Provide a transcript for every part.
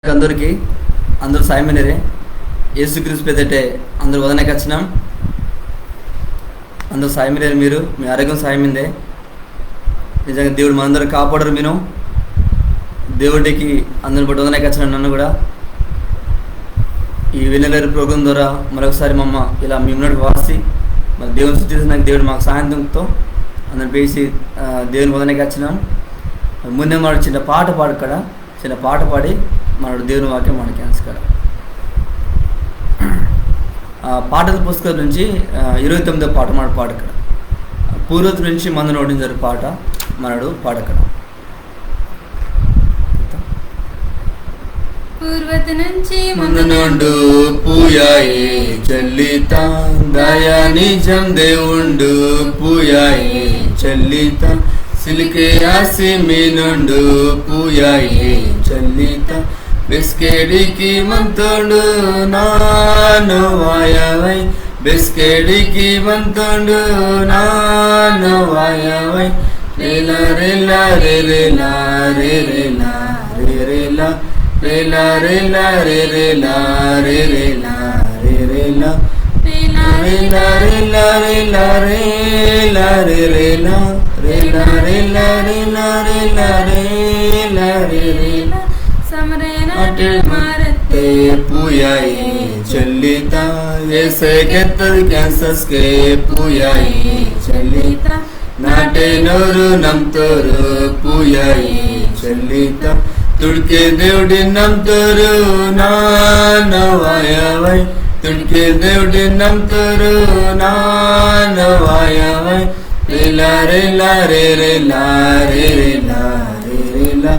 అందరికీ అందరూ సాయమనేరే యేసుక్రీస్తు పెద్దటే అందరూ వదనకి వచ్చినాం. అందరూ సాయమనేరు. మీరు మీ ఆరోగ్యం సాయమిందే. నిజంగా దేవుడు మనందరూ కాపాడరు. మీరు దేవుడికి అందరిని బట్టి వదనకి వచ్చినాం. నన్ను కూడా ఈ వినలేరు ప్రోగ్రాం ద్వారా మరొకసారి మమ్మ ఇలా మీ ఉన్నట్టు వాసి మరి దేవుని సృష్టించిన దేవుడు మాకు సాయంత్రంతో అందరిని పేసి దేవుని వదనకి వచ్చినాం. ముందే మనం చిన్న పాట పాడు చిన్న పాట పాడి మనడు దేవుని వాక్యం మనకి ఆన్సర్. పాటల పుస్తకం నుంచి 29వ పాట మన పాడకడ పూర్వత నుంచి మందు నోటించారు పాట మనడు పాడకడ. పూర్వత నుంచి మందు నోండు పూయాయి చల్లిత దయా నిజం దేవుండు పూయాయి చల్లిత సిలికే ఆసి మీనుండు పూయాయి చల్లిత బిస్కెడికి మంతోండు నాను వాయవై బిస్కెడికి మంతోండు నాను వాయవై రేలా రేలా రే రేలా రే రేలా రే రేలా రేలా రేలా రే రేలా రే రేలా రే రేలా రేలా రేలా రేలా రేలా రే రేలా రేలా రేలా రేలా రేలా రేలా రే రేలా मारते पूयाई चलिता ऐसे कहते कैंसस के पूयाई चलिता नाटे नोरु नमतोरु पूयाई चलिता तुड़के देवडी नमतोरु नानो वायावै तुड़के देवडी नमतोरु नानो वायावै रेला रेला रे रेला रे रेला रे रेला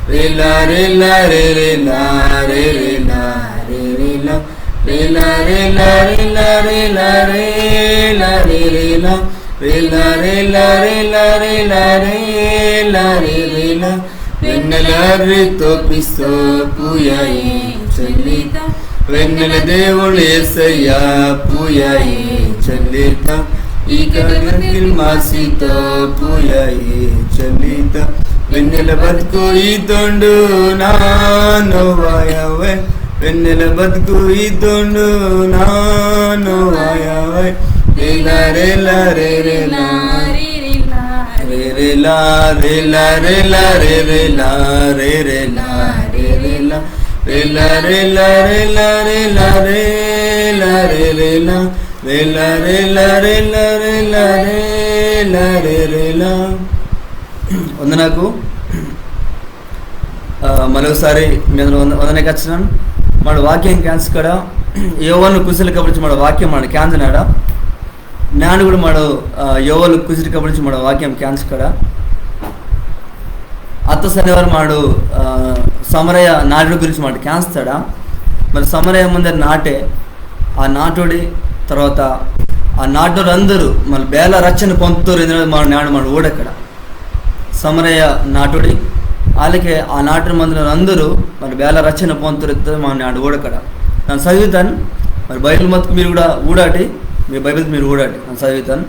रेला रेला रे रेला रे रेला रे रेला रेला रेला रेला रेला रेला रे रेला रेला रेला रेला रेला रेला रे रेला వెన్నెలరితో పిస్తో పూయాయి చల్లిత వెన్నెల దేవుడు యేసయ్యా పూయాయి చల్లిత ఈ కగనకిల్ మాసితో పూయాయి చల్లిత వెన్నెల బతుకు ఈ తొండు నాను వాయవై వెన్నెల బతుకు ఈ తొండు నాను వాయవై రేలా రేలా రే రేలా రే రేలా రేలా రేలా రే రేలా రే రేలా రే రేలా రేలా రేలా రేలా రేలా రేలా రే రేలా రేలా రేలా రేలా రేలా రేలా రే రేలా. వందనకు మరోసారి మేము వందనకి వచ్చినాం. మన వాక్యం క్యాన్స్ కడ యోవను కుశల కబరించి మన వాక్యం మన క్యాన్సనాడ నేను కూడా మన యోవలు కుశల కబరించి మన వాక్యం క్యాన్స్ కడ అత్త శనివారం మాడు సమరయ నాటుడి గురించి మాట క్యాన్స్తాడా. మరి సమరయ ముందర నాటే ఆ నాటుడి తర్వాత ఆ నాటుడు అందరూ మన బేల రచన పొందుతారు. ఎందుకంటే మన నాడు మన ఊడెక్కడ సమరయ నాటుడి వాళ్ళకే ఆ నాటు మందులు అందరూ మరి వేల రచన పొందుతారు మా నాడు ఊడకడ. నన్ను చదువుతాను. మరి బైబిల్ మతుకు మీరు కూడా ఊడాటి, మీ బైబిల్ మీరు ఊడాటి. నన్ను చదువుతాను.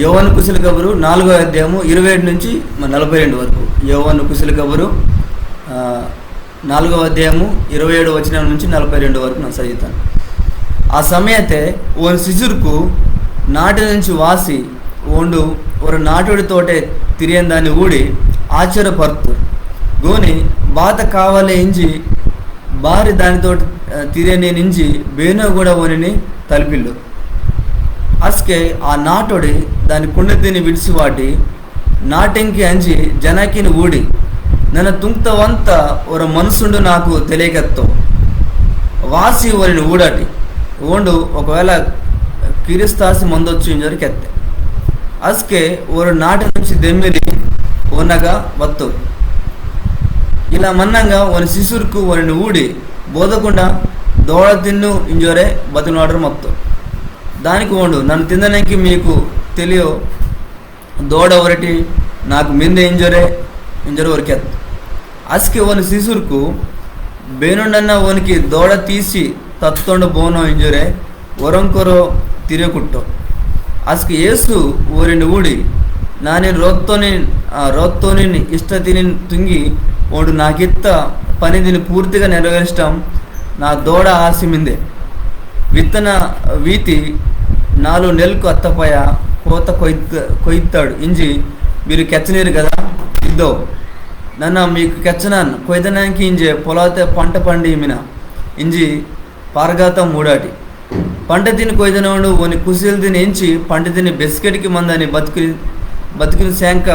యోవను కుశల కబురు 4వ అధ్యాయము 27 నుంచి 42 వరకు. యోవను కుశల కబురు 4వ అధ్యాయము 27 వచనం నుంచి 42 వరకు నేను చదువుతాను. ఆ సమయతే ఓ శిశురుకు నాటి నుంచి వాసి ఓండు ఒక నాటుడి తోటే తిరియందాన్ని ఊడి ఆశ్చర్యపరుతు గోని బాత కావాలే ఇంచి భారీ దానితో తిరియని నుంచి బేనో కూడా ఓనిని తలిపిల్లు అస్కే ఆ నాటుడి దాని కుండ తిని విడిచివాటి నాటెంకి అంచి జనకిని ఊడి నన్ను తుంక్తవంత ఒక మనసుండు నాకు తెలియకెత్తో వాసి ఓరిని ఊడాటి ఓండు ఒకవేళ కిరిస్తాసి మందొచ్చు ఇంజరికి ఎత్తే అస్కే ఒక నాటి నుంచి దెమ్మిరి ఓనగా వత్తు ఇలా మన్నంగా ఒక శిశువుకు వారిని ఊడి బోధకుండా దోడ తిన్ను ఇంజోరే బతునాడరు మొత్తం దానికి ఓండు నన్ను తినడానికి మీకు తెలియో దోడ ఒకటి నాకు మిందే ఇంజోరే వరకెత్తు అస్కే ఓని శిశువుకు బేనుండన్న ఓనికి దోడ తీసి తత్తొండ బోనో ఇంజోరే ఒరంకొరో తిరగకుట్టో అస్కి యేసు ఊరిని ఊడి నాని రోత్తోని ఇష్ట తిని తుంగి ఓడు నాకిత్త పని దీన్ని పూర్తిగా నెరవేర్చడం నా దూడ ఆశమిందే. విత్తన వీతి 4 నెలలకు అత్తపయ కోత కొయ్తాడు ఇంజి మీరు కెచ్చనీరు కదా ఇద్దో నన్న మీకు కెచ్చనాను కొయ్యడానికి ఇంజే పొలాతే పంట పండి మిన ఇంజి పారగాతం మూడాటి పంట తిని కొయ్యనోడు ఓని కుసిలు తిని ఎంచి పంట తిని బెస్కెట్కి మందని బతికిన శాంక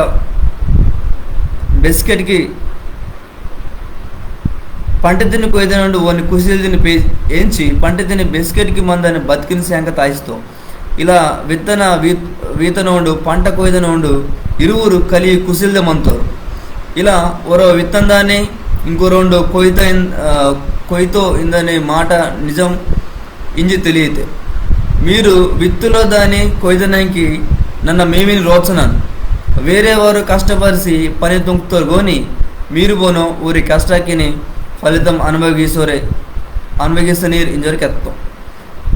బెస్కెట్కి పంట తిని కొయ్యనోడు ఓని కుసిలు తిని ఎంచి పంట తిని బెస్కెట్కి మందని బతికిన శాంక తాయిస్తావు. ఇలా విత్తన వీతనోండు పంట కొయ్యనోండు ఇరువురు కలి కుసిల్దమంతారు. ఇలా ఓరో విత్తందాన్ని ఇంకో రెండు కొయ్యతో ఇందనే మాట నిజం ఇంజి తెలియతే మీరు విత్తులో దాన్ని కొయ్యడానికి నన్ను మేమిని రోచనాను వేరే వారు కష్టపరిచి పని తుంకుతారు గోని మీరు పోనో ఊరి కష్టాకిని ఫలితం అనుభవిస్తే నీరు ఇంజరికి ఎత్తాం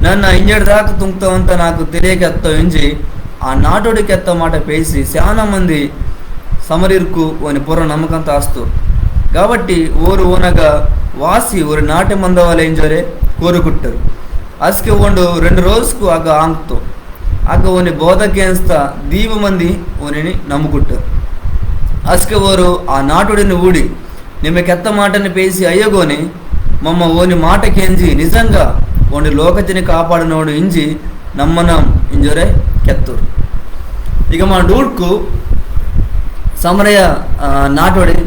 నన్ను ఇంజడి దాకా తుంకుతావంతా నాకు తెలియక ఎత్తావు ఇంజి ఆ నాటోడికి ఎత్త మాట పేసి చాలా మంది సమరీర్కు ఓని పూర్వ నమ్మకం తాస్తారు. కాబట్టి ఓరు ఓనగా వాసి ఓరి నాటి మందవాళ్ళు ఏం జరే కోరుకుంటారు. అసకే ఓండు 2 రోజుకు ఆగ ఆంకుతో ఆగ ఓని బోధకేస్తా దీవ మంది ఓనిని నమ్ముకుంటారు. అసకే ఓరు ఆ నాటుడిని ఊడి నిమ్మకెత్త మాటని పేసి అయ్యగోని మమ్మ ఓని మాటకేంజి నిజంగా ఓని లోకతిని కాపాడినోడు ఇంజి నమ్మనం ఇంజరే కెత్తూరు. ఇక మా డూడ్కు ಸಮರಯ ನಾಟೋಡಿ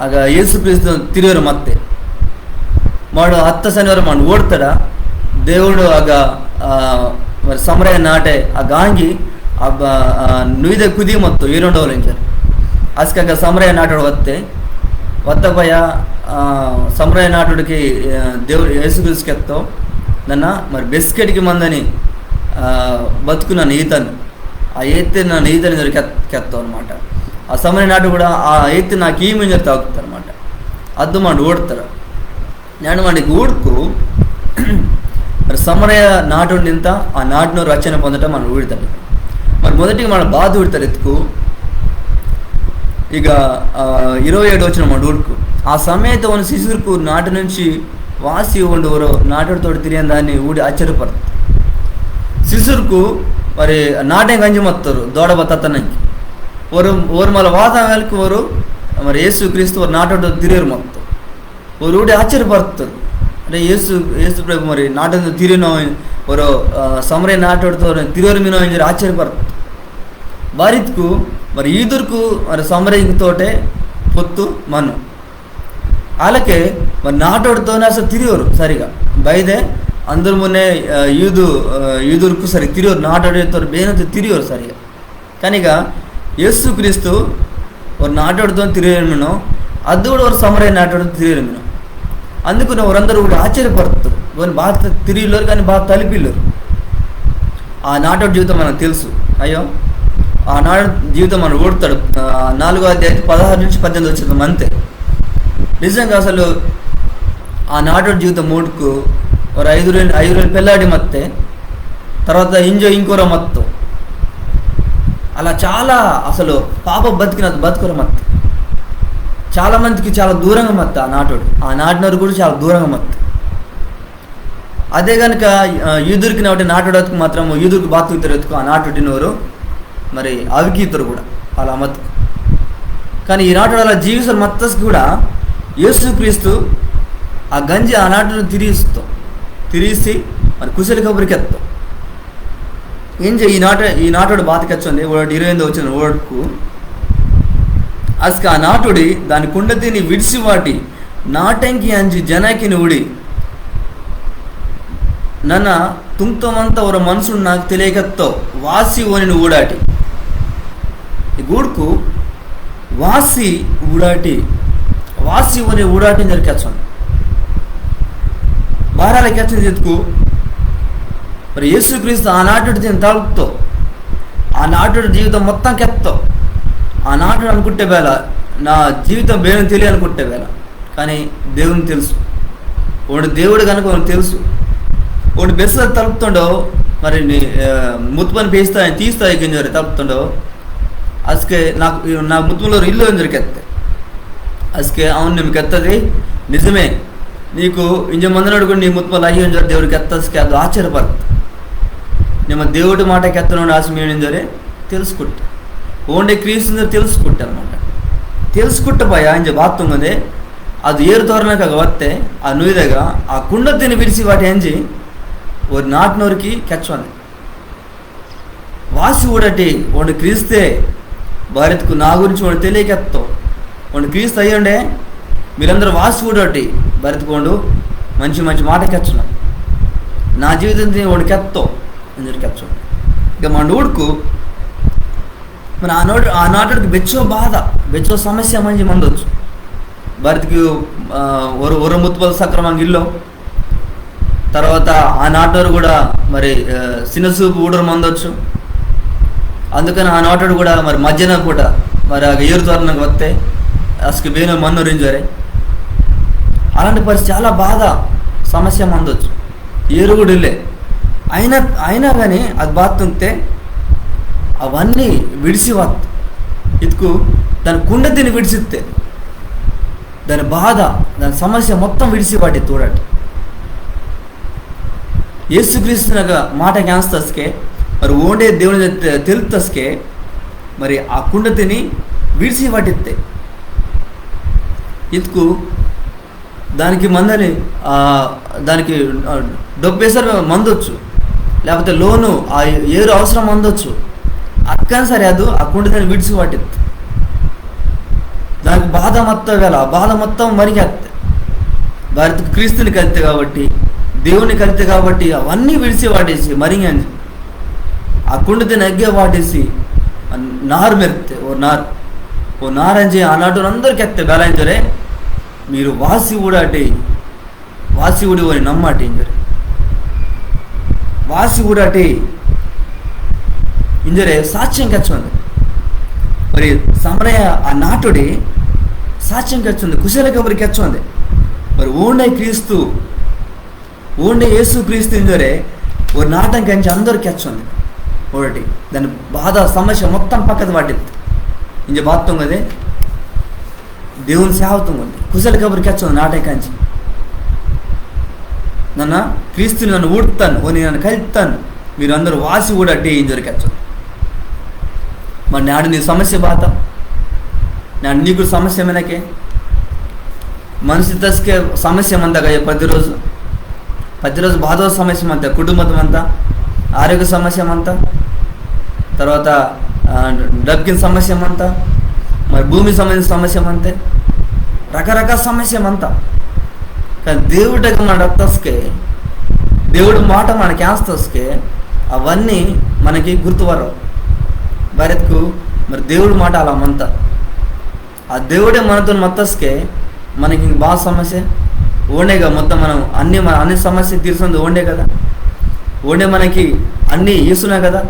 ಆಗ ಯೇಸು ಕ್ರಿಸ್ತು ತಿರುವರು ಮತ್ತೆ ಮಾಡು 10 ಶನಿವಾರ ಮಾಡಿ ಓಡ್ತಾಡ దేవుడు ಆಗ మరి ಸಮರಯ ನಾಟೆ ಆ ಗಾಂಗಿ ನುಯ್ದ ಕುದಿ ಮತ್ತು ಈರೊಂಡವಲು ಇಂಚಾరు అసకాగ సమరయ నాటోడు వత్తపయ సమరయ నాటుడికి దేవుడు యేసు క్రీస్తుకి ఎత్తావు నన్న మరి బెస్కెట్కి మందని బతుకున్నాను ఈతను ఆ ఎత్తే నన్ను ఈతని కెత్తావు అనమాట. ఆ సమరయ నాటు కూడా ఆ ఎత్తి నాకు ఈ ముంజరు తాగుతారు అనమాట. అద్దు ಮಾಡಿ ಓಡ್ತಾರೆ ನಾನು ಮಾಡಿಗೆ ఊడుకు మరి సమరయ నాటుడు నింత ఆ నాటును రచన పొందటం మనం ఊడతాడు. మరి మొదటిగా మన బాధ ఊడతారు ఎత్తుకు ఇక 27 వచ్చిన మన ఊడుకు ఆ సమయత ఉన్న శిశువుకు నాటి నుంచి వాసి ఉండవరు నాటుడితో తిరిగిన దాన్ని ఊడి ఆశ్చర్యపడతారు. శిశువుకు మరి నాటే గంజి మొత్తారు దోడ బతత్తనకి ఓరు మళ్ళీ వాతావరణానికి ఓరు మరి యేసు క్రీస్తు వారు నాటుడితో తిరిగారు మొత్తం ఓరు ఊడి ఆశ్చర్యపడతారు. అంటే యేసు ప్రభు మరి నాటుతో తిరిగినో ఓరో సమరయ నాటుడితో తిరిగారు మీనో అని ఆశ్చర్యపడతారు. బారిత్కు మరి ఈదురుకు మరి సమరయతోటే పొత్తు మన్ను వాళ్ళకే మరి నాటోడితోనే అసలు తిరిగారు సరిగా బయదే అందరు మొన్నే ఈదురుకు సరి తిరిగారు నాటోడితో బేనతో తిరిగారు సరిగా. కానీ ఇక యేసు క్రీస్తు ఒక నాటోడితో తిరిగారు మీనో అది కూడా ఒక సమరయ నాటోడితో తిరిగారు మీనో అందుకని వారందరూ కూడా ఆశ్చర్యపడతారు. కొన్ని బాగా తిరిగిలేరు కానీ బాగా తలిపిల్లేరు. ఆ నాటోడి జీవితం మనకు తెలుసు. అయ్యో ఆ నాడు జీవితం మనం ఓడతాడు 4వ అధ్యాయం 16 నుంచి 18 వచ్చింది అంతే. నిజంగా అసలు ఆ నాటోడి జీవితం మూడుకు ఒక 5 పెళ్ళాడి మత్తే తర్వాత ఇంకోర మత్తు అలా చాలా అసలు పాప బతుకుర మత్తు చాలా మందికి చాలా దూరంగా మత్తు ఆ నాటినోరు కూడా చాలా దూరంగా మత్తు. అదే కనుక ఈదురికి నాటుకు మాత్రం ఈదురికి బాతుకుతారు ఎత్తుకు ఆ నాటుడినోరు మరి అవికీతరు కూడా అలా మత్తు. కానీ ఈ నాటుడు అలా జీవిస్తారు మత్తస్ కూడా యేసు క్రీస్తు ఆ గంజి ఆ నాటును తిరిగిసి మరి కుశలి కబురికి ఎత్తాం ఏం చేయి ఈ నాటుడు బాతకెచ్చండి 28 వచ్చిన ఓడుకు అసలు ఆ నాటుడి దాని కుండతిని విడిసి వాటి నాటంకి అంజి జనాకిని ఊడి నన్న తుంక్తమంతా ఒక మనుషుడు నాకు తెలియకత్తో వాసి ఓని ఊడాటి ఈ గూడుకు వాసి ఓని ఊడాటి జరికెచ్చండి భారాల కెచ్చని చెతుకు మరి యేసుక్రీస్తు ఆ నాటుడు దీన్ని తాగుతో ఆ నాటుడు జీవితం మొత్తం కెత్తో ఆ నాటుడు అనుకుంటే వేళ నా జీవితం వేణు తెలియనుకుంటే వేళ కానీ దేవుని తెలుసు వాడు దేవుడు కనుక వాడికి తెలుసు వాడు బెస్ తలుపుతుండో మరి ముత్తుపని తీస్తాయి గింజరి తలుపుతుండో అసకే నా ముత్తులో ఇల్లు అని దొరికెత్తే ಅದಕ್ಕೆ ಅವನು ನಿಮ್ಗೆ ಎತ್ತದಿ ನಿಜಮೇ నీకు ఇంజ మంది అడుగుడు నీ ముత్పలు అయ్యి ఉంజరు దేవుడికి ఎత్తస్కి అది ఆశ్చర్యపడుతుంది ನಿಮ್ಮ దేవుడి మాటకి ఎత్తను ఆశ మీనింజరే తెలుసుకుంటా ఓండే క్రీస్తు తెలుసుకుంటా అనమాట తెలుసుకుంట ಭಯ ಇಂಜ ಬಾತ್ತುಂಗದೆ ಅದು ಏರು ತೋರಣಕ್ಕಾಗ ಒತ್ತೆ ಆ ನುಯ್ದಾಗ ಆ ಕುಂಡತ್ತಿನ ಬಿಡಿಸಿ ವಾಟಿ ಎಂಜಿ ஒரு నాటినోరికి కెచ్చంది వాసి ఊడటి వాడు క్రీస్తే భారత్కు నా గురించి వాడు తెలియకెత్తావు వాడు క్రీస్తు అయ్యండే మీరందరూ వాసి ఊడటి భారత్కోండు మంచి మంచి మాట కెచ్చను నా జీవితం వాడికి ఎత్తావు అందరికి కెచ్చం ఇక మన ఊడుకు మన ఆ నాటుడికి బెచ్చో బాధ బెచ్చో సమస్య మంచి మందొచ్చు భారత్కి ఒర ముత్తుపల సక్రమంగా ఇల్లు తర్వాత ఆ నాటోరు కూడా మరి సినసూపు ఊడరు మందొచ్చు అందుకని ఆ నాటోడు కూడా మరి మధ్యాహ్న పూట మరి ఆ ఏరు తోరణకు వస్తే అసలు బేను మన్నోరించారే అలాంటి పరిస్థితి చాలా బాధ సమస్య మందొచ్చు ఏరు కూడా ఇల్లే అయినా కానీ అది బాతుంటే అవన్నీ విడిసి వత్ ఇతుకు దాని కుండతిని విడిసిస్తే దాని బాధ దాని సమస్య మొత్తం విడిసి వాటి చూడండి యేసుక్రీస్తునಗ మాట ಜ್ಞಾಸ್ತಸ್ಕೆ మరి ఓండే దేవుని తెలుస్తస్కే మరి ఆ కుండతిని విడిసి వాటిస్తే ఇతుకు దానికి మందని దానికి డబ్బేసరి మందొచ్చు లేకపోతే లోను ఆ ఏరు అవసరం మందొచ్చు అక్కని సరే అది ఆ కుండతిని విడిసి వాటిತ್ತು దానికి బాధ మొత్తం వేళ ఆ బాధ మొత్తం మరిగేస్తే భారతకు క్రీస్తుని కలితే కాబట్టి దేవుని కలితే కాబట్టి అవన్నీ విడిసి వాటేసి మరిగండి ఆ కుండతిని అగ్గే వాటేసి నారు మెరితే ఓ నారంజి ఆ నాటు అందరికి ఎత్తే బేలాయించరే మీరు వాసి ఊడాటి వాసి ఊడి ఓని నమ్మాటి ఇంజరే వాసి ఊడాటి ఇంజరే సాక్ష్యం కచ్చుంది మరి సమరయ ఆ నాటుడి సాక్ష్యం కచ్చుంది కుశల కబరికి కచ్చుంది మరి ఓండే క్రీస్తు ఓండే యేసు క్రీస్తు ఇంజరే ఓ నాటం కంచి అందరికి కచ్చుంది ఒకటి దాని బాధ సమస్య మొత్తం పక్కది పట్టింది ఇంజ బాత్తం కదే దేవుని సేవతం ఉంది కుశల కబరికి కచ్చుంది నాటం కంచి నన్ను క్రీస్తుని నన్ను ఊడుతాను ఓ నేను కలుపుతాను మీరు అందరూ వాసి ఊడట్టి ఇంజరికి కచ్చుంది మరి నాడు నీ సమస్య బాత నాడు నీకు సమస్య మనకే మనిషి తస్కే సమస్య మంతగా ప్రతిరోజు బాధ సమస్య అంతా కుటుంబం అంతా ఆరోగ్య సమస్య అంతా తర్వాత డబ్బుకిన సమస్య అంతా మరి భూమి సంబంధించిన సమస్య అంతే రకరకాల సమస్య అంతా కానీ దేవుడికి మన రక్తస్కే దేవుడి మాట మనకి ఆస్తస్కే అవన్నీ మనకి గుర్తువరవు భారత్కు మరి దేవుడి మాట అలా మంత ఆ దేవుడే మనతో మత్తస్కే మనకి ఇంక బాగా సమస్య ఓండేగా మొత్తం మనం అన్ని సమస్య తీరుస్తుంది ఓండే కదా ఓండే మనకి అన్నీ ఈసునే కదా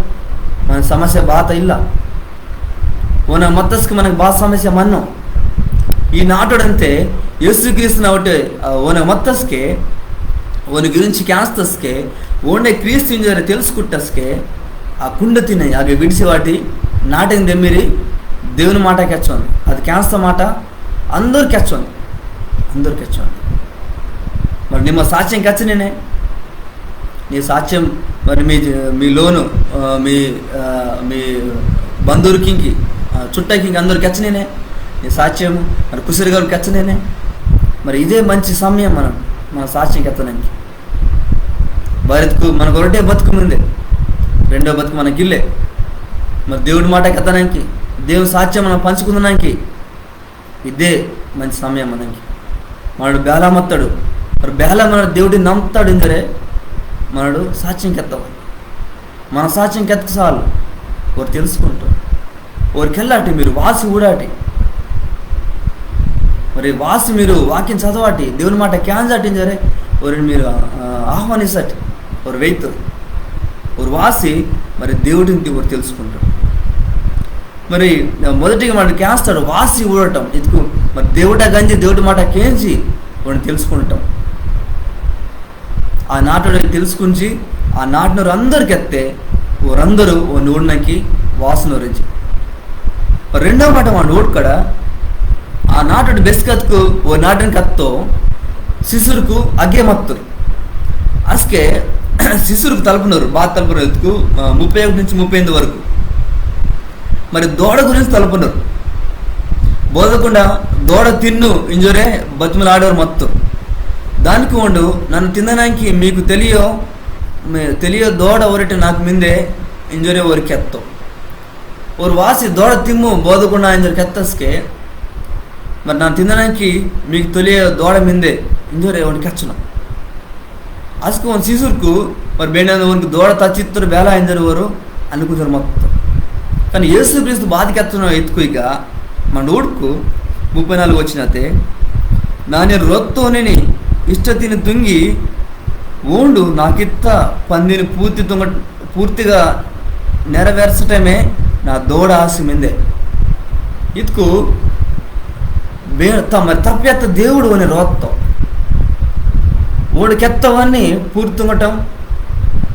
మన సమస్య బాత ಇಲ್ಲ ఓన మత్తస్కి మనకి బాగా సమస్య మన్నం ఈ నాటుడంతే యేసుక్రీస్తుని ఒకటి ఓన మత్తస్కే ఓన గురించి క్యాస్తస్కే ఓండే క్రీస్తు ఇంజరి తెలుసుకుంటస్కే ఆ కుండ తినే అవి విడిసి వాటి నాటిని దెమ్మిరి దేవుని మాట కెచ్చంది అది క్యాన్స్త మాట అందరికి కెచ్చంది మరి ನಿಮ್ಮ సాక్ష్యం కెచ్చనేనే నీ సాక్ష్యం మరి మీ లోను మీ బంధువులకి చుట్టకి అందరికి కెచ్చనేనే నీ సాక్ష్యం మరి కుసిరి గారికి కెచ్చనేనే మరి ఇదే మంచి సమయం మన సాక్ష్యం కెత్తడానికి భారత్కు మనకు ఒకటే బతుకు ముందే రెండో బతుకు మనకి ఇల్లే మరి దేవుడి మాట కెత్తడానికి దేవుని సాక్ష్యం మనం పంచుకుందానికి ఇదే మంచి సమయం మనకి మనడు బేలామత్తాడు మరి బేల మన దేవుడిని నమ్ముతాడు ఇందరే మనడు సాక్ష్యం కెత్తవాలి మన సాక్ష్యం కెత్తకు చాలు వారు తెలుసుకుంటారు వారికి మీరు వాసి ఊడాటి మరి వాసి మీరు వాక్యం చదవాటి దేవుని మాట క్యాన్జాటింజరే వారిని మీరు ఆహ్వానించటి వారు వెయితారు వారు వాసి మరి దేవుడిని వారు తెలుసుకుంటారు మరి మొదటిగా మనకి క్యాస్తాడు వాసి ఊడటం ఇదికు మరి దేవుట గంజి దేవుడి మాట కేంచి వాడిని తెలుసుకుంటాం ఆ నాటుడు తెలుసుకుంచి ఆ నాటునరు అందరికి ఎత్తే వారందరూ ఓ నూడినకి వాసన రుచి రెండవ మాట వాడు ఓడుకడ ಆ ನಾಟೋಡು ಬೆಸ್ಕತ್ಕು ಓ ನಾಟನ್ ಕತ್ತೋ ಶಿಶುರ್ಕು ಅಗ್ಗೆ ಮತ್ತರು అసకే శిశువుకు తలుపున్నారు బాధ తలుపున్నారు ఎత్తుకు 31 నుంచి 38 వరకు. మరి దూడ గురించి తలుపున్నారు. బోధకుండా దూడ తిన్ను ఇంజోరే బతుములు ఆడేవారు మొత్తం దానికి ఉండు నన్ను తినడానికి మీకు తెలియో దూడ ఒరటి నాకు మిందే ఇంజోరే ఒరికి ఎత్తో ஒரு వాసి దూడ తిమ్ము బోధకుండా ఇంజోరికి ఎత్తస్కే మరి నన్ను తినడానికి మీకు తెలియ దూడ మిందే ఇంజోరే ఒరికి ఎచ్చను ಅಸ್ಕು ಒಂದು ಶಿಶುರ್ಕು మరి ಬೇಡ ಒಂದು ದೋಡ ತಚ್ಚಿತ್ತರು ಬೇಲ ಎಂದರು అనుకుంటారు మొత్తం. కానీ యేసుక్రీస్తు బాధకెత్తను ఎత్తుకు ఇక మన ఊడుకు 34 వచ్చినతే ನಾನು ರೊತ್ತೋನೇನಿ ಇಷ್ಟ ತಿನ್ನು ತುಂಗಿ ఓండు నాకిత్త పందిని పూర్తిగా నెరవేర్చటమే నా దోడ ఆశ మిందే ఇతుకు మరి తప్పెత్త దేవుడు అని రోత్తం ఓడికెత్తవన్నీ పూర్తుంగటం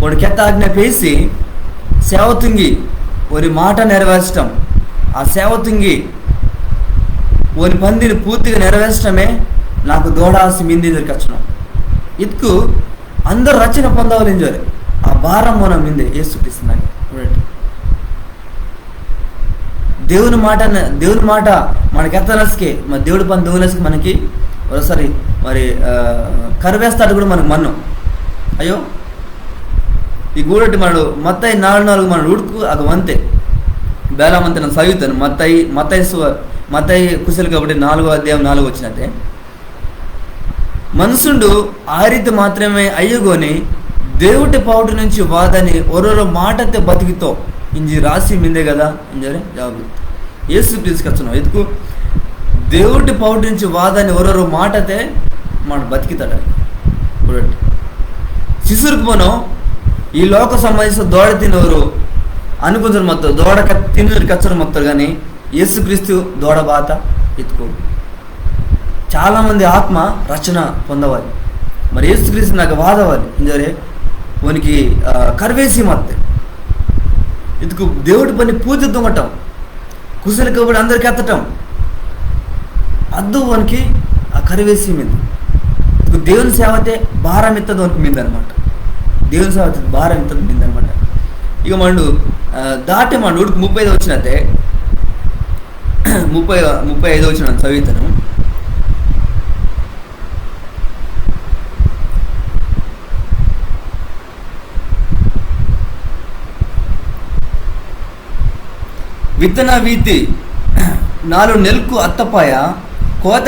ఓడికెత్త ఆజ్ఞాపేసి సేవతుంగి ఓని మాట నెరవేర్చటం ఆ సేవతుంగి ఓని పందిని పూర్తిగా నెరవేర్చడమే నాకు దోడాసి మింది దొరికొచ్చడం ఇతుకు అందరూ రచన పొందవాలి ఎంజోరే ఆ భారం మనం మిందే యేసుక్రీస్తున్నాయి దేవుని మాట మనకి ఎత్తనస్కే మరి దేవుడి పని దేవులకి మనకి ఒకసారి మరి కరివేస్తాడు కూడా మనకు మన్ను అయ్యో ఈ గూడటి మనడు మత్తయి 4:4 మన ఉడుకు అది వంతే బేలామంతే నేను చదువుతాను మత్తయి కుశలు కాబట్టి 4వ అధ్యాయం 4 వచ్చినట్టే మనుషుండు ఆ రీతి మాత్రమే అయ్యగోని దేవుడి పావుటి నుంచి వాదని ఒరొర మాటతే బతికితో ఇంజి రాసి మిందే కదా ఇంజరే జవాబు యేసు తీసుకొచ్చున్నావు ఎందుకు దేవుడి పావుటి నుంచి వాదని ఒరొర మాటతే మన బతికితాడు చూడండి శిశురుకు మనం ఈ లోక సంబంధించిన దోడ తినవరు అనుకుంటారు మొత్తం దోడ తినరు కచ్చరు మొత్తం కానీ యేసుక్రీస్తు దోడ బాత ఎత్తుకో చాలామంది ఆత్మ రచన పొందవాలి మరి యేసుక్రీస్తు నాకు వాదవాలి ఇంజరే వానికి కర్వేసి మత్తే ఇందుకు దేవుడి పని పూజ దుంగటం కుశల కబడి అందరికి ఎత్తటం అద్దు వానికి ఆ కరివేసి మీద దేవుని సేవతే భారం ఎత్తదు వరకు మీద అనమాట దేవుని సేవ భారం ఎత్తదు మీద అనమాట ఇక మండు దాటి మన ఊడికి 35 వచ్చినట్టే 35 వచ్చిన చదువుతాను విత్తన వీతి 4 నెలలకు అత్తపాయ కోత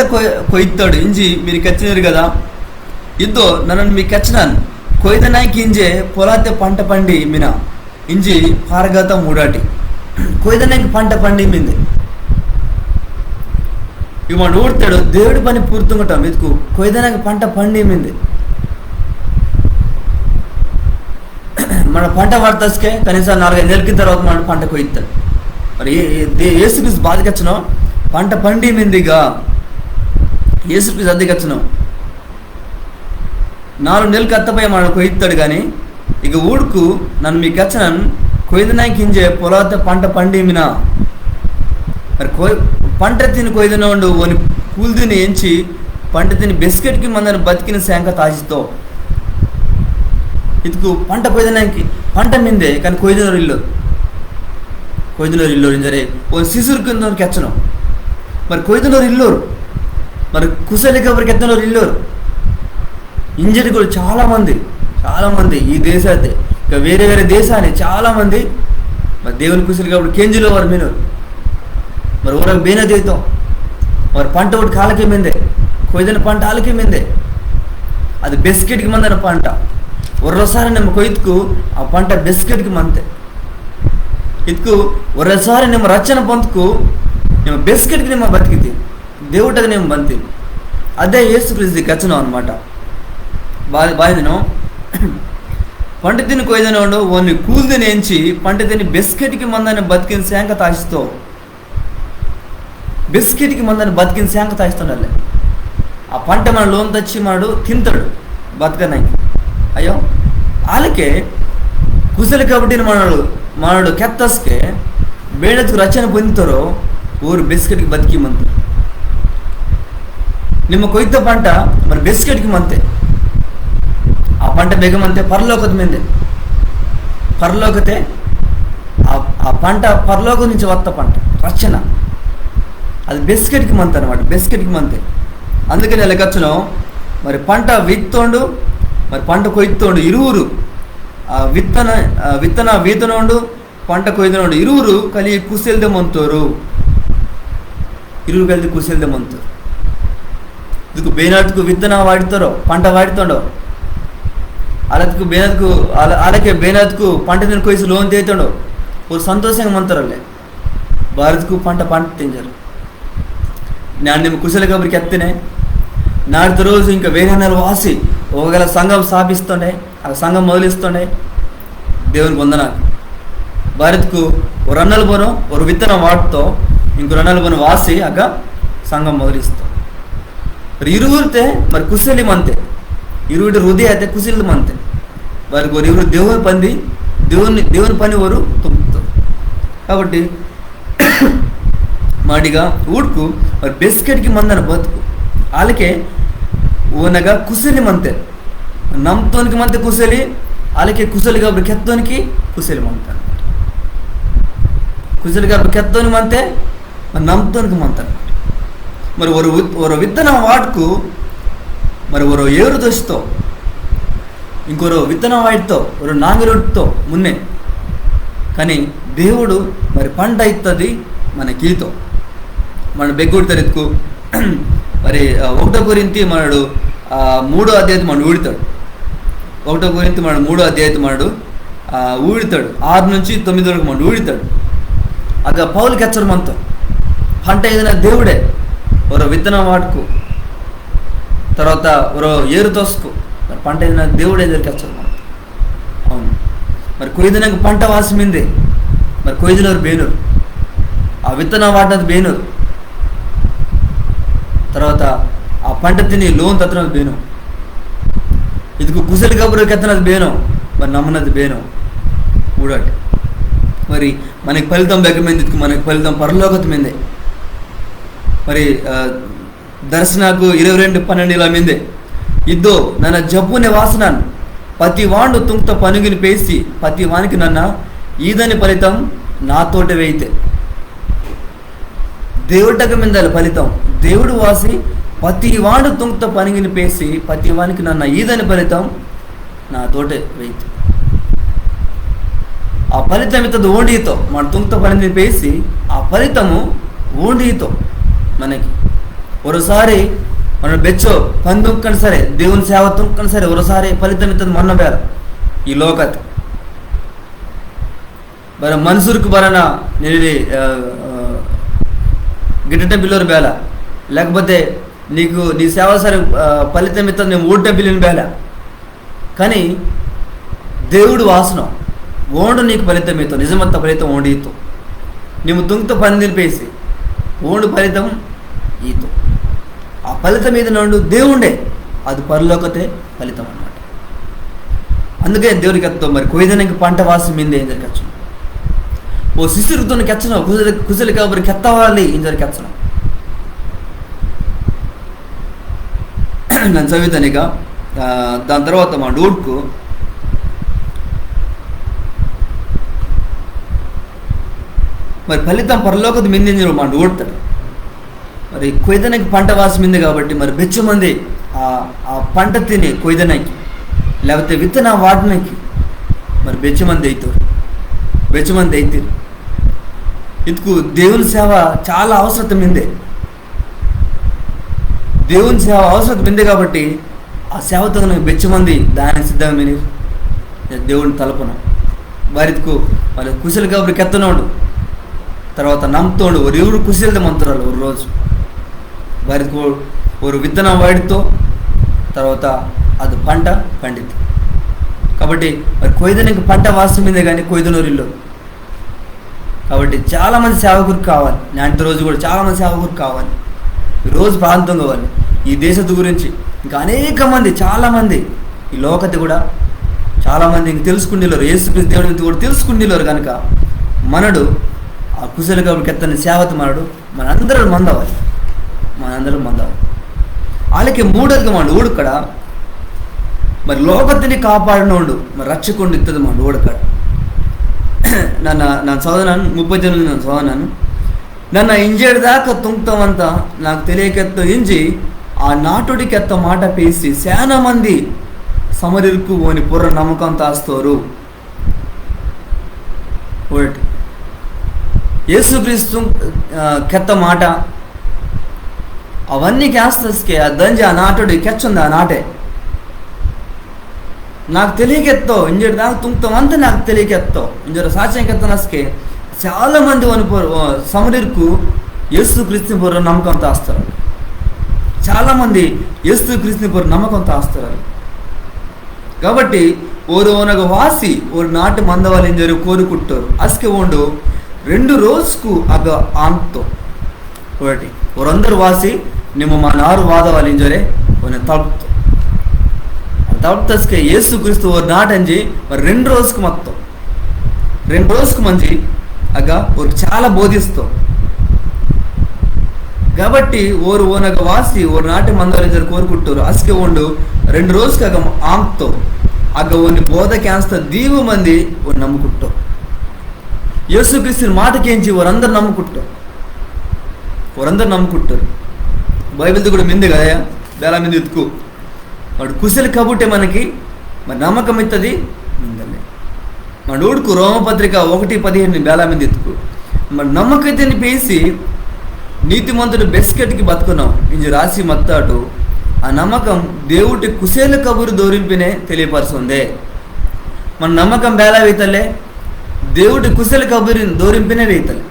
కొయ్తాడు ఇంజి మీరు కచ్చినారు కదా ఇద్దో నన్ను మీకు కచ్చినాను కొయ్యదనానికి ఇంజే పొలాతే పంట పండి మిన ఇంజి పారగత మూడాటి కొయ్యదనానికి పంట పండి మింది ఇక మన ఊడతాడు దేవుడి పని పూర్తుంగటం వెతుకు కొయ్యదనానికి పంట పండి మింది మన పంట పడతాసుకే కనీసం 4-5 నెలల తర్వాత మన పంట కొయ్తాడు మరి యేసుక్రీస్తు బాధకొచ్చినాం పంట పండి మిందిగా యేసుక్రీస్తు అద్దెకొచ్చినాం 4 నెలలకు అత్తపై మన కొయ్తాడు కానీ ఇక ఊడుకు నన్ను మీకు వచ్చినాను కొయ్యదనానికి ఇంజే పొలాత పంట పండి మినా మరి పంట తిని కొయ్యదన ఉండు ఓని కూల్దిని ఎంచి పంట తిని బిస్కెట్కి మందని బతికిన శాంక తాజితో ఇటుకు పంట కొయ్యదనానికి పంట మిందే కానీ కొయ్యదనరు ఇల్లోరు ఇంజరే ఓ శిశురు కింద కెచ్చను మరి కొయ్యదనరు ఇల్లోరు మరి కుశలికి ఎవరికి ఎత్తనోరు ఇల్లోరు ఇంజరి కూడా చాలామంది ఈ దేశాతే ఇక వేరే దేశాన్ని చాలామంది మరి దేవుని కుశలి కాబట్టి కేంజీలో వారు మీనరు మరి ఊరకు బేన దేతాం మరి పంట ఒకటి కాలకే మిందే కొయ్యదన పంట ఆలకే మిందే అది బిస్కెట్కి మందన పంట ఒర్రసారి నిమ్మ కొయ్యకు ఆ పంట బిస్కెట్కి మంతే ఇతుకు ఒరసారి ನಿಮ್ಮ ರಚನೆ ಬಂತಕು ನಿಮ್ಮ ಬಿಸ್ಕೆಟ್ಗೆ ನಿಮ್ಮ ಬದುಕಿತಿ దేవుటది ನಿಮ್ಮ ಬಂತಿ ಅದೇ యేసుక్రీస్తు కచ్చనం అన్నమాట బాయిదను పంట తిని కొయ్యదనోడు ఓన్ని కూల్దిని ఎంచి పంట తిని బిస్కెట్కి మందని బతికిన శాంక తాయిస్తో బిస్కెట్కి మందని బతికిన శాంక తాయిస్తుండాలి ఆ పంట మన లోన్ తెచ్చి మాడు తింటాడు బతకనానికి అయ్యో వాళ్ళకే కుశలి కాబట్టి మనడు ಕೆತ್ತಸ್ಗೆ ಬೇಡದಕ್ಕೆ ರಚನೆ ಬಂದಿತಾರೋ ಊರು ಬಿಸ್ಕೆಟ್ಗೆ ಬದುಕಿ ಮಂತು ನಿಮ್ಮ ಕೊಯ್ದ పంట మరి బిస్కెట్కి మంతే ఆ పంట బెగమంతే పరలోకత మిందే పరలోకతే ఆ పంట పరలోకం నుంచి వత్త పంట రచన అది బిస్కెట్కి మంత అనమాట, బిస్కెట్కి మంతే. అందుకని లెక్కచ్చును మరి పంట విత్తోండు మరి పంట కొయ్తోండు ఇరువురు విత్తన వీతనోండు పంట కొಯ್ದನೋಂಡು ಇರುವರು ಕಲಿ ಕುಸಿಲ್ದೆ ಮಂತೋರು, ಇರುವರು ಕಲಿದು ಕುಸಿಲ್ದೆ ಮಂತೋರು. ಇದಕ್ಕೆ ಬೇನಾದಕ್ಕೂ ವಿತ್ತನ ವಾಡ್ತಾರೋ పంట వాడుతాడో అలకు బేనదకు అలాగే బేనదకు పంట తిని కొయ్సి లోన్ తీతాడో ఓ సంతోషంగా మంతారల్లే భారత్కు పంట తింటారు. నేను ನಿಮ್ಮ కుశల కబరికి ఎత్తనే నాటి రోజు ఇంకా వేరే నెల వాసి ఒకవేళ సంఘం స్థాపిస్తుండే ఆ సంఘం మొదలిస్తుండే దేవుని వందనాలు. భారత్కు ఓ రన్నలు పోను ఒక విత్తనం వాడుతో ఇంకో రన్నలు పోను వాసి ఆಗ సంఘం మొదలిస్తాం. మరి ఇరువురితే మరి కుశలి మంతే, ఇరువురి హృదయ అయితే కుశలి మంతే. వారికి ఒక ఇరువురు దేవుని పని వారు తుంపుతారు. కాబట్టి ಮಾಡಿಗ ಊಟಕ್ಕೂ మరి బిస్కెట్కి మందన బతుకు వాళ్ళకే ఓనగా కుశలి మంతే నమ్తోనికి మంతే కుశలి వాళ్ళకే కుశలి కాబట్టి కెత్తోనికి కుశలి మంత కుశలి కాబట్టి కెత్తోని మంతే మరి నమ్తోనికి మంత. మరి ఒక విత్తనం వాటుకు మరి ఒక ఏరు దోషతో ఇంకొరు విత్తనం వాటితో ఒక నాంగిరొట్టుతో మున్నే కానీ దేవుడు మరి పంట ఇస్తుంది మన గీతో మన బెగ్గుడతారు ఎత్తుకు. మరి 1 కొరింథీ మనడు 3వ అధ్యాయం మనం ఊడతాడు. 1 కొరింథీ మనడు 3వ అధ్యాయం మనడు ఊడతాడు 6 నుంచి 9 వరకు మనం ఊడతాడు. ఆಗ పౌలుకి హెచ్చరు మనతో పంట ఏదైనా దేవుడే ఒక విత్తనం వాటుకు తర్వాత ఒక ఏరు తోసుకు మరి పంట ఏదైనా దేవుడే దగ్గరికి హెచ్చరు మనతో. అవును మరి కొయ్దినాక పంట వాసమిందే మరి కొయ్దినోరు బేనూరు ఆ విత్తనం వాడినది బేనూరు తర్వాత ఆ పంట తిని లోన్ తత్తున్నది బేను ఇదికు కుశలి కబురు కెత్తనది బేను మరి నమ్మనది బేను ఊడటి. మరి మనకి ఫలితం బెగ్గమైంది, ఇదికు మనకి ఫలితం పరలోకతమైందే. మరి దర్శనకు 22:12 మిందే ఇద్దో నన్న జబ్బుని వాసనాను ప్రతి వాండు తుంక్త పనుగిని పేసి ప్రతి వానికి నన్న ఈదని ఫలితం నాతోటి వేయితే దేవుటక మిందాలి ఫలితం దేవుడు వాసి ప్రతి వాడు తుంక్త పనిగిని పేసి ప్రతి వానికి నన్న ఈదని ఫలితం నా తోటే వేయితే ఆ ఫలితం ఇతడు ఓండితో మన తుంక్త పనిని పేసి ఆ ఫలితము ఓండితో మనకి ఒకసారి మన బెచ్చో పని తుంకని సరే దేవుని సేవ తుంకని సరే ఒకసారి ఫలితం ఇతడు మొన్న బేర ఈ లోకత్ మరి మనుషులకు బరన నేను గిట్ట బిల్లురు బేల లేకపోతే నీకు నీ సేవ సరే ఫలితం ఇస్తుంది నేను 3 బిల్లుని బేల కానీ దేవుడు వాసన ఓండు నీకు ఫలితం ఇతో నిజమంత ఫలితం ఓండి ఈతో నీవు తుంగతో పని నిలిపేసి ఓండు ఫలితం ఈతో ఆ ఫలితం మీద నుండి దేవుండే అది పరలోకతే ఫలితం అన్నమాట. అందుకే దేవుడికి ఎత్తాం మరి కొయ్యదానికి పంట వాసం మీదే ఏం జరిగచ్చు ఓ శిశురుతో కెచ్చను కుశలి కాబట్టి కెత్తవాలి ఏం జరిగచ్చను నన్ను చదువుతానిక. దాని తర్వాత మా డూడ్కు మరి ఫలితం పరలోకత మింది మా డూడతాడు. మరి కొయ్యదానికి పంట వాసం మింది కాబట్టి మరి బెచ్చు మంది ఆ పంట తిని కొయ్యదానికి లేకపోతే విత్తన వాడడానికి మరి బెచ్చు మంది అవుతారు, బెచ్చు మంది అవుతారు. ఇందుకు దేవుని సేవ చాలా అవసరం మిందే, దేవుని సేవ అవసరం మిందే కాబట్టి ఆ సేవతో బెచ్చు మంది దాని సిద్ధంగా మిని దేవుని తలపున వారికు వాళ్ళ కుశలు కాబట్టి కెత్తనోడు తర్వాత నమ్ముతోడు ఒక ఎవరు కుశలది మంతురాలు ఒక రోజు వారికి ఒక విత్తనం వాడితో తర్వాత అది పంట పండిద్ది. కాబట్టి మరి కొయ్యదానికి పంట వాసం మీదే కానీ కొయ్యదనూరిలో కాబట్టి చాలామంది సేవకులు కావాలి. నాటి రోజు కూడా చాలామంది సేవకులు కావాలి, ఈరోజు ప్రాంతం కావాలి. ఈ దేశத்து గురించి ఇంకా అనేక మంది చాలామంది ఈ లోకత కూడా చాలామంది ఇంక తెలుసుకుండేవారు, యేసుక్రీస్తు దేవుడి కూడా తెలుసుకుండేవారు. కనుక మనడు ఆ కుశల కాబట్టి ఎత్తని సేవత మనడు మనందరం మందవాలి. వాళ్ళకి మూడోదిగా మండు ఊడుకడ మరి లోకతిని కాపాడినోడు మరి రక్షకుండా ఇస్తుంది మండు ఊడకడ. ನಾನು చదవనాను 30 నేను చదవనాను. నన్ను ఇంజేదాకా తుంక్తమంతా నాకు తెలియకెత్త ఇంజి ఆ నాటుడికెత్త మాట పేసి చాలా మంది సమరిరుకు ఓని పుర్ర నమ్మకం తాస్తారు. ఒకటి యేసుక్రీస్తు కెత్త మాట అవన్నీ క్యాస్తస్కే ఆ దంజి ఆ నాటుడి కెచ్చుంది ఆ నాటే నాకు తెలియకెత్తో ఇంజడి దాకా తుంక్తమంతా నాకు తెలియకెత్తో ఇంజర సాక్ష్యం కెత్తనస్కే చాలా మంది వని సమరిరుకు యేసుక్రీస్తుని పుర్ర నమ్మకం తాస్తారు. చాలామంది యేసుక్రీస్తుని పుర్ర నమ్మకం తాస్తారు. కాబట్టి ஒரு உனக்கு வாசி ஒரு நாட்டு மந்தவாளின் ஜெரு கோருக்குட்டோர் அஸ்கே உண்டு 2 రోజుకు అగ ఆంతో ఒకటి ఒరందరు వాసి ನಿಮ್ಮ ಮನಾರು ವಾದವಾಲಿನ್ ಜೊರೆ ಒನ ತಳ್ತು తప్తస్కే యేసుక్రీస్తు ఒక నాటంజి 2 రోజుకు మొత్తం 2 రోజుకు మంచి అగ ఒక చాలా బోధిస్తాం. కాబట్టి ఓరు ఓనగ వాసి ఒక నాటి మందవాలింజరు కోరుకుంటారు అస్కే ఉండు 2 రోజుకు అగ ఆంతో అగ ఓని బోధ క్యాన్స్త దీవు మంది ఓ నమ్ముకుంటాం. యేసుక్రీస్తుని మాటకేంచి వారందరూ నమ్ముకుంటారు. బైబిల్ది కూడా మింది కదా బేలా మీద ఎత్తుకు వాడు కుశలి కబుట్టే మనకి మరి నమ్మకం ఇస్తుంది మిందలే మన ఊడుకు రోమపత్రిక 1:15 బేలా మీద ఎత్తుకు మరి నమ్మకైతేని పేసి నీతిమంతుడు బెస్కెట్కి బతుకున్నాం ఇంజి రాసి మత్తాటు ఆ నమ్మకం దేవుడి కుశల కబురు దోరింపినే తెలియపరుస్తుంది. మన నమ్మకం బేలా వేతలే దేవుడి కుశల కబురిని దోరింపినే వేతలే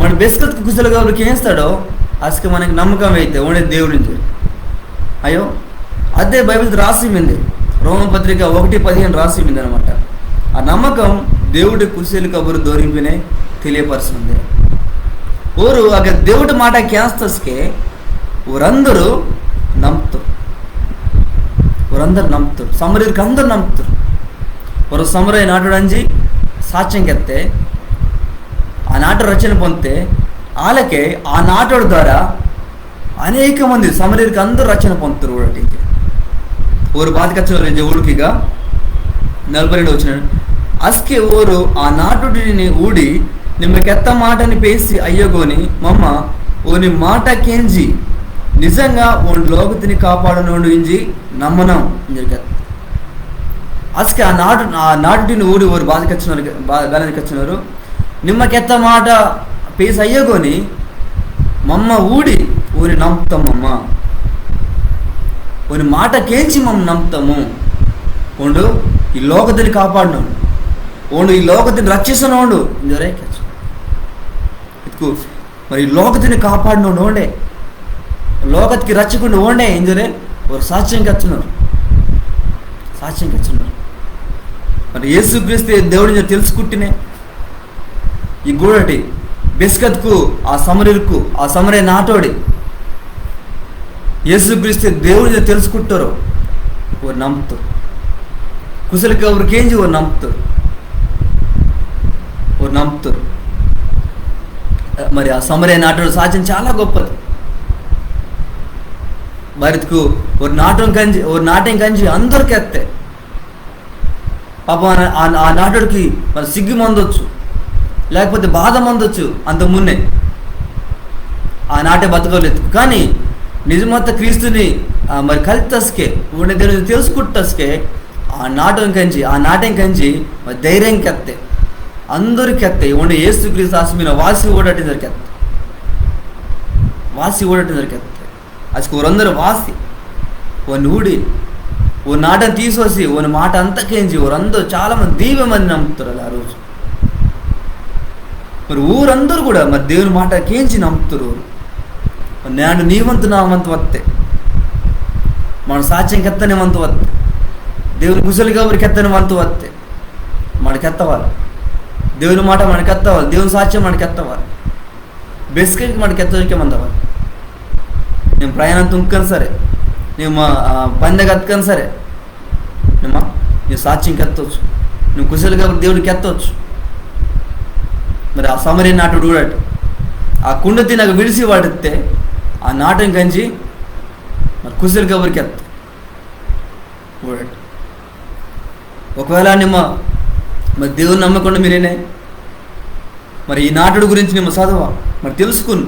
మన బెస్కత్కు కుశల కబురికి ఏం ఇస్తాడో అసలు మనకి నమ్మకం అయితే ఉండే దేవుడి అయ్యో అదే బైబిల్ రాసిమింది రోమపత్రిక 1:15 రాసిమింది అనమాట. ఆ నమ్మకం దేవుడి కుశల కబురు దోరింపినే తెలియపరుస్తుంది. ఊరు అగ దేవుడి మాట క్యాస్తస్కే ఊరందరూ నమ్ముతారు సమరీకి అందరూ నమ్ముతారు. ఒక సమరయ్య నాటుడు అంజి సాక్ష్యం కెత్తే ఆ నాటు రచన పొందితే వాళ్ళకే ఆ నాటుడు ద్వారా అనేక మంది సమరీకి అందరూ రచన పొందుతారు. ఊరికి ఊరు బాధకచ్చిన ఊడికిగా 42 వచ్చినాడు అస్కే ఊరు ఆ నాటుడిని ఊడి నిమ్మకెత్త మాటని పేసి అయ్యగోని మమ్మ ఓని మాట కేంజి నిజంగా ఓన్ లోకతిని కాపాడనోడు ఇంజి నమ్మనం అసలు ఆ నాటుడిని ఊడి ఊరు బాధకచ్చినారు నిమ్మకెత్త మాట పేసి అయ్యగోని మమ్మ ఊడి ఊరి నమ్ముతామమ్మ ఓని మాట కేంచి మమ్మ నమ్ముతాము ఓండు ఈ లోకతిని కాపాడినోడు ఓండు ఈ లోకతిని రక్షిస్తున్నోడు ఇంజరే మరి లోకతిని కాపాడినోడు ఓండే లోకతికి రచ్చకుండా ఓండే ఇంజరే ఒక సాక్ష్యం కచ్చున్నారు. మరి యేసుక్రీస్తు దేవుడిని తెలుసుకుంటేనే ఈ గూడటి బెస్కత్కు ఆ సమరే నాటోడి యేసుక్రీస్తు దేవుడిని తెలుసుకుంటారు ఓ నమ్ముతారు. కుశలకి ఎవరికేంచి ఓ నమ్ముతారు. మరి ఆ సమరే నాటోడు సాక్ష్యం చాలా గొప్పది. భారత్కు ఒక నాట్యం కంచి అందరికి ఎత్తే పాప ఆ నాటుడికి మరి సిగ్గు మందొచ్చు లేకపోతే బాధ మందొచ్చు అంత మున్నే ఆ నాటే బతకలేదు. కానీ నిజమత్త క్రీస్తుని మరి కలితస్కే ఉండే దేవుని తెలుసుకుంటస్కే ఆ నాట్యం కంచి మరి ధైర్యం కెత్తే అందరికి ఎత్తే ఉండే యేసుక్రీస్తు ఆస్మిన వాసి ఓడటి దొరికెత్తే అసలు ఊరందరూ వాసి ఓ ఊడి ఓ నాటని తీసోసి ఓని మాట అంతకేంచి ఊరందరూ చాలా మంది దీవ మంది నమ్ముతారు ఆ రోజు. మరి ఊరందరూ కూడా మరి దేవుని మాట కేంచి నమ్ముతారు. నేను నీ వంతు నా వంతు వస్తే మన సాక్ష్యం కెత్తనే వంతు వస్తే దేవుని కుశలి కబురికి ఎత్తని వంతు వస్తే మనకెత్తవాలి. దేవుని మాట మనకెత్తవాలి. దేవుని సాక్ష్యం మనకెత్తవాలి. బెస్కెట్కి మనకెత్తరికే మందవాలి. నేను ప్రయాణం తుంకను సరే నేను పందెగ అతకను సరే నీ సాక్ష్యం కెత్తవచ్చు. నువ్వు కుశలి కాబట్టి దేవుడికి ఎత్తవచ్చు. మరి ఆ సమరీ నాటుడు కూడా ఆ కుండ తినక విడిసి వాడితే ఆ నాటం కంచి ಕುಸಲ್ ಗಬರ್ ಕೆತ್ತ ಓಡಾಟ ఒకవేళ మరి దేవుని నమ్మకుండా మీరేనే మరి ఈ నాటుడు గురించి నిమ్మ చదవా మరి తెలుసుకుని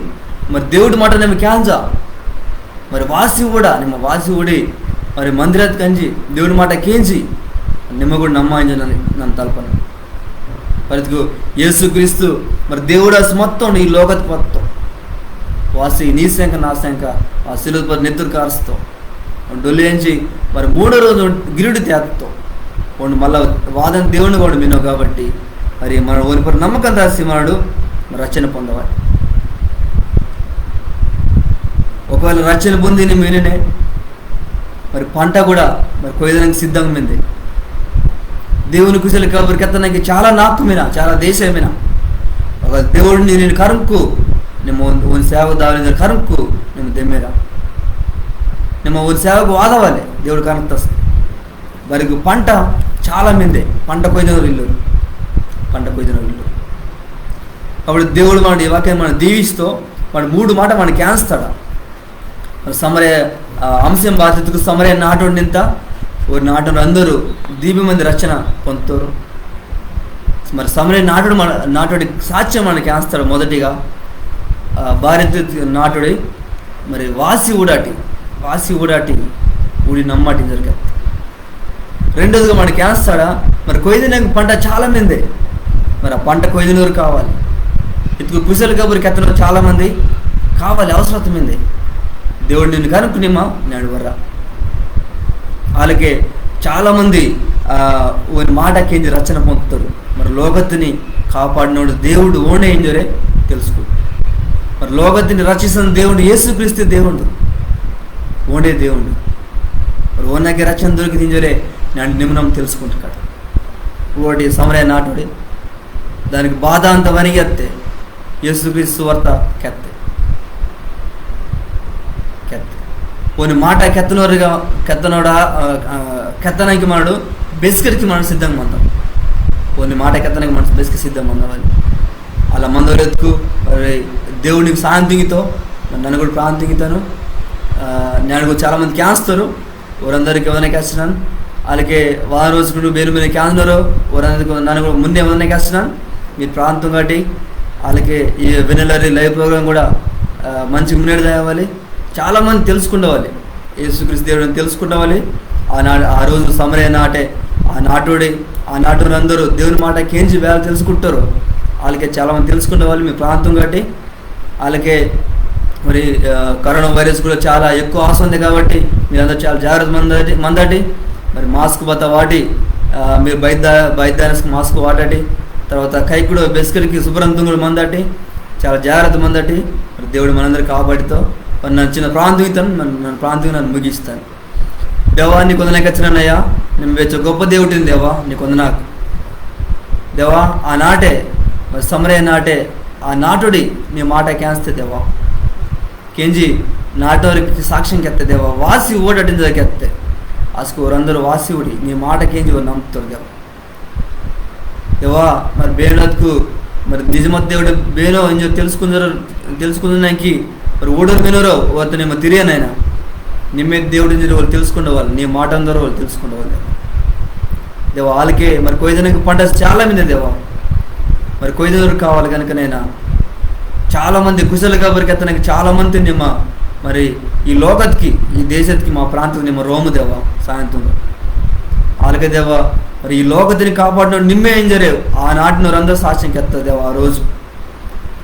మరి దేవుడి మాట నిమ్మ క్యాన్జా మరి వాసి కూడా నిమ్మ వాసి ఊడి మరి మందిరాತ್ కంజి దేవుడి మాట కేంచి నిమ్మ కూడా నమ్మాయించని నన్ను తలపన పరికు యేసుక్రీస్తు మరి దేవుడు అసలు మొత్తం ఈ లోకత్ మొత్తం వాసి నీ శంక నా శంక ఆ శిలువ పరి నెత్తురు కారుస్తాం డొల్లించి మరి 3వ రోజు గిరుడి తేత్తాం వాడు మళ్ళీ వాదన దేవుని కూడా విన్నావు కాబట్టి మరి మన ఓనిపరి నమ్మకం రాసి మనడు మరి రచన పొందవాలి. ఒకవేళ రచన పొంది మీనే మరి పంట కూడా మరి కొయ్యడానికి సిద్ధంగా ఉంది. దేవుని కుశలి కాబట్టి ఎత్తడానికి చాలా నాకుమినా చాలా దేశమైనా ఒక దేవుడిని నేను కరుక్కు ನಿಮ್ಮ ಒಂದು ಸೇವಕ ದಾವಲಿಂದ ಕರುಕ್ಕು ನಿಮ್ಮ ದೆಮ್ಮೆರ ನಿಮ್ಮ ಒಂದು సేవకు వాదవాలి దేవుడు కనెక్ట్ వారికి పంట చాలా మంది పంట కొయ్యిన ఇల్లు కాబట్టి దేవుడు మన వాక్యం మనం దీవిస్తూ వాడు 3 మాట మనకి క్యాన్స్తాడు సమరే అంశం బాధ్యతకు సమరే నాటు నింత ఒక నాటు అందరూ దీపి మంది రచన పొందుతారు. మరి సమరే నాటుడి సాక్ష్యం మనకి క్యాన్స్తాడు. మొదటిగా భారత నాటుడి మరి వాసి ఊడాటి ఊడి నమ్మాటి జరిగారు. రెండోదిగా మనకి క్యాన్స్తాడా మరి కొయ్యిన పంట చాలా మంది మరి ఆ పంట కొయ్యినూరు కావాలి. ఇటుకు కుశల కబురికి ఎత్తడం చాలామంది కావాలి అవసరం ఉంది. దేవుడు నిన్ను కనుక్కునిమ్మా నేను వర్రా వాళ్ళకి చాలామంది మాట కేంద్ర రచన పొందుతారు. మరి లోకత్తుని కాపాడినోడు దేవుడు ఓనే ఏంజరే తెలుసుకో. మరి లోకత్తుని రచిస్తున్న దేవుడు యేసుక్రీస్తు దేవుడు ఓనే దేవుడు మరి ఓనకి రచన దొరికి తింజరే నేను నిమ్మనం తెలుసుకుంటా కదా. ఒకటి సమరయ నాటుడి దానికి బాధ అంత వనిగెత్తే యేసుక్రీస్తు వార్త కెత్తే కొన్ని మాట ಕೆತ್ತನಕ್ಕೆ ಮಾಡು ಬೆಸ್ಕರಿಗೆ ಮಾಡು ಸಿದ್ಧಂಗೆ ಮಂದ కొన్ని మాట ಕೆತ್ತನಕ್ಕೆ మనసు ಬೆಸ್కి ಸಿದ್ಧ మందవాలి అలా మందవరెత్తుకు దేవునికి శాంతితో నన్ను కూడా ప్రాంతికితాను నేను కూడా చాలామంది క్యాన్స్తారు వారందరికి ఎవరైనా క్యాస్తున్నాను వాళ్ళకి వారం రోజుకు వేరు మీద క్యాన్స్తారు వారందరికి నన్ను కూడా ముందే ఎవరైనా క్యాస్తున్నాను మీరు ప్రాంతం కాబట్టి వాళ్ళకి ఈ వెనెలరీ లైవ్ ప్రోగ్రామ్ కూడా మంచి మున్నెడు తేవాలి. చాలామంది తెలుసుకుండవాలి యేసుక్రీస్తు దేవుడిని తెలుసుకుండవాలి. ఆ రోజు సమరయ నాటే ఆ నాటుడు అందరూ దేవుని మాట కేంచి వేళ తెలుసుకుంటారు. వాళ్ళకి చాలామంది తెలుసుకుండవాలి మీ ప్రాంతం కాబట్టి. వాళ్ళకి మరి కరోనా వైరస్ కూడా చాలా ఎక్కువ అవసరం ఉంది కాబట్టి మీరందరూ చాలా జాగ్రత్త మందటి మరి మాస్క్ బత వాటి మీరు బయట మాస్క్ వాడటి తర్వాత కై కూడా బెస్కరికి శుభ్రంతం కూడా మందటి చాలా జాగ్రత్త మందటి మరి దేవుడు మనందరూ కాపాడితో మరి నన్ను చిన్న ప్రాంతం నన్ను ప్రాంతం నన్ను ముగిస్తాను. దేవా నీ కొందనాకి వచ్చినానయ్యా నేను వెచ్చ గొప్ప దేవుడిని దేవా నీ కొందనాకు దేవా ఆ నాటే మరి సమరయ నాటే ఆ నాటుడి నీ మాట క్యాన్స్తే దేవా కేంజి నాటోరికి సాక్ష్యం కెత్తే దేవా వాసి ఓడటిన కెత్తే ఆసుకు వారందరూ వాసి ఊడి నీ మాట కేంజి వారు నమ్ముతారు దేవా మరి బేనత్కు మరి నిజమత్ దేవుడు బేనో అని తెలుసుకుందానికి మరి ఓడరు వినరో వారితో నేను తిరిగానైనా నిమ్మే దేవుడి వాళ్ళు తెలుసుకునేవాళ్ళు నీ మాట అందరూ వాళ్ళు తెలుసుకునేవాళ్ళు దేవా వాళ్ళకే మరి కొయ్యదానికి పంట చాలా మంది దేవా మరి కొయ్యదూరు కావాలి కనుకనైనా చాలామంది కుశల కాబట్టి అతనికి చాలామంది నిమ్మ మరి ఈ లోకత్కి ఈ దేశత్కి మా ప్రాంతం నిమ్మ రోము దేవా సాయంత్రంలో వాళ్ళకే దేవా మరి ఈ లోకతిని కాపాడిన నిమ్మే ఏం జరేవు ఆ నాటిన అందరూ సాక్ష్యం కెత్తా దేవా. ఆ రోజు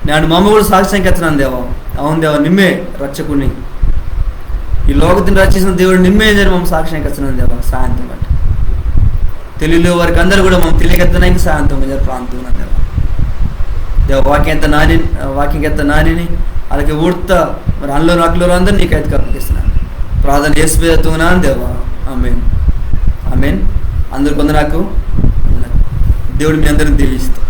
నేను మమ్మ కూడా సాక్ష్యం కెత్తనాను దేవా. అవును దేవా నిమ్మే రక్షకుని ఈ లోకతిని రచించిన దేవుడు నిమ్మే ఏం జరి మమ్మ సాక్ష్యం కెత్తనాను దేవా సాయంత్రం బట్టి తెలుగులో వారికి అందరూ కూడా మమ్మల్ని తెలియకెత్తడానికి సాయంత్రం ప్రాంతం దేవా దేవ వాక్యం ఎంత నానిని అలాగే ఊడ్తా మరి అక్కలో అందరూ నీకైతే కప్పిస్తున్నాను ప్రార్థన చేసి పెడుతున్నాను దేవా. ఆమేన్ ఆమేన్. అందరు కొందరు నాకు దేవుడు మీ అందరిని దీవిస్తాను.